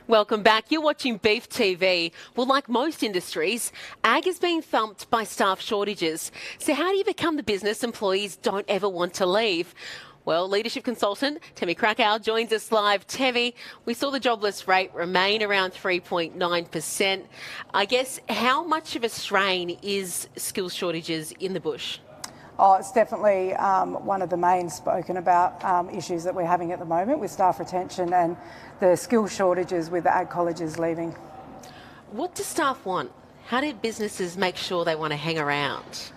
Welcome back. You're watching Beef TV. Well, like most industries, ag is being thumped by staff shortages. So how do you become the business employees don't ever want to leave? Well, leadership consultant Tammy Kruckow joins us live. Tammy, we saw the jobless rate remain around 3.9%. I guess how much of a strain is skills shortages in the bush? Oh, it's definitely one of the main spoken about issues that we're having at the moment with staff retention and the skill shortages with the ag colleges leaving. What do staff want? How do businesses make sure they want to hang around?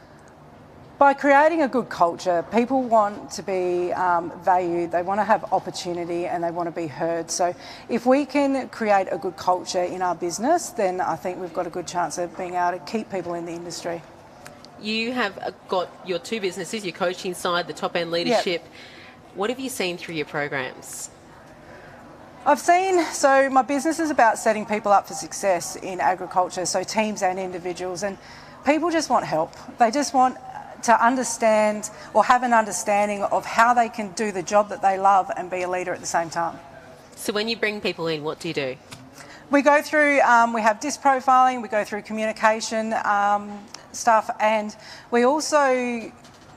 By creating a good culture, people want to be valued, they want to have opportunity and they want to be heard. So if we can create a good culture in our business, then I think we've got a good chance of being able to keep people in the industry. You have got your two businesses, your coaching side, the top end leadership. Yep. What have you seen through your programs? So my business is about setting people up for success in agriculture, so teams and individuals, and people just want help. They just want to understand or have an understanding of how they can do the job that they love and be a leader at the same time. So when you bring people in, what do you do? We go through, we have disc profiling, we go through communication stuff, and we also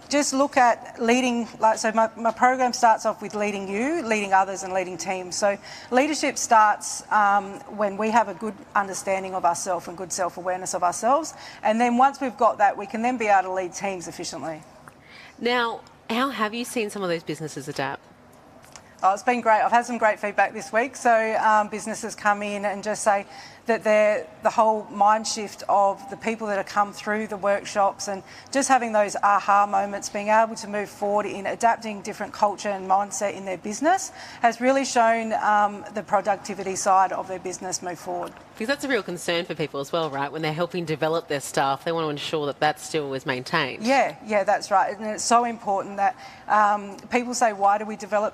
just look at leading, so my program starts off with leading you, leading others and leading teams. So leadership starts when we have a good understanding of ourselves and good self-awareness of ourselves, and then once we've got that, we can then be able to lead teams efficiently. Now, how have you seen some of those businesses adapt? Oh, it's been great. I've had some great feedback this week. So businesses come in and just say that the whole mind shift of the people that have come through the workshops and just having those aha moments, being able to move forward in adapting different culture and mindset in their business has really shown the productivity side of their business move forward. Because that's a real concern for people as well, right? When they're helping develop their staff, they want to ensure that that still is maintained. Yeah, that's right. And it's so important that people say, why do we develop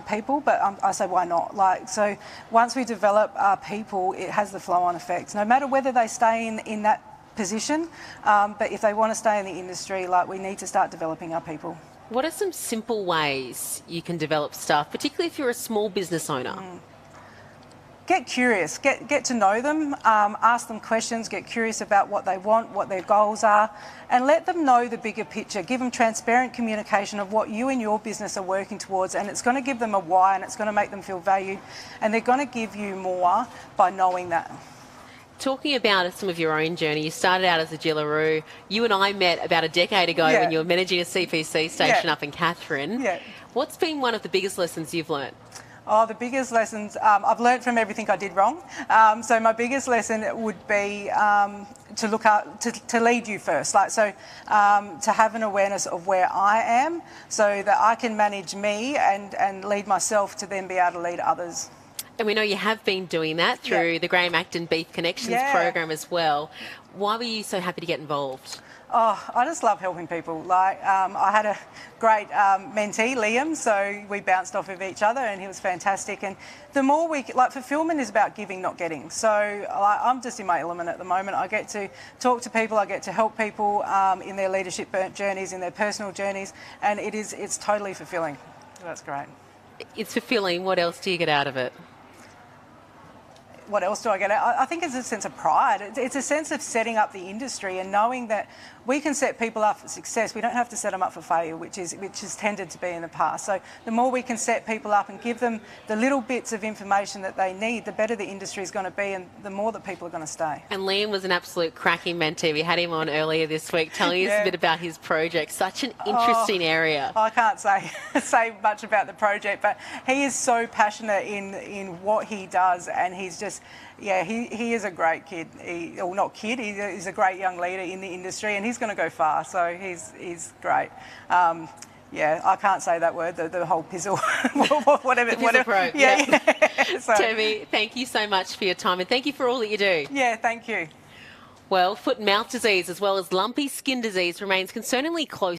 people? But I say, why not? So once we develop our people, it has the flow-on effect, no matter whether they stay in that position. But if they want to stay in the industry, we need to start developing our people. What are some simple ways you can develop staff, particularly if you're a small business owner? Get curious, get to know them, ask them questions, get curious about what they want, what their goals are, and let them know the bigger picture. Give them transparent communication of what you and your business are working towards, and it's going to give them a why and it's going to make them feel valued, and they're going to give you more by knowing that. Talking about some of your own journey, you started out as a Jillaroo. You and I met about a decade ago when you were managing a CPC station up in Katherine. Yeah. What's been one of the biggest lessons you've learnt? Oh, the biggest lessons, I've learned from everything I did wrong. So my biggest lesson would be to look out, to lead you first. To have an awareness of where I am so that I can manage me and lead myself to then be able to lead others. And we know you have been doing that through the Graham Acton Beef Connections program as well. Why were you so happy to get involved? Oh, I just love helping people. I had a great mentee, Liam, so we bounced off of each other and he was fantastic. And the more fulfillment is about giving, not getting. So I'm just in my element at the moment. I get to talk to people, I get to help people in their leadership journeys, in their personal journeys, and it's totally fulfilling. That's great. It's fulfilling. What else do you get out of it? What else do I get? I think it's a sense of pride. It's a sense of setting up the industry and knowing that we can set people up for success. We don't have to set them up for failure, which has tended to be in the past. So the more we can set people up and give them the little bits of information that they need, the better the industry is going to be and the more that people are going to stay. And Liam was an absolute cracking mentee. We had him on earlier this week telling us a bit about his project. Such an interesting area. I can't say much about the project, but he is so passionate in what he does, and he's just, he is a great kid. He's a great young leader in the industry, and he's going to go far, so he's great. I can't say that word, the whole pizzle, whatever. The pizzle pro. Yeah. So, Tammy, thank you so much for your time, and thank you for all that you do. Yeah, thank you. Well, foot and mouth disease as well as lumpy skin disease remains concerningly close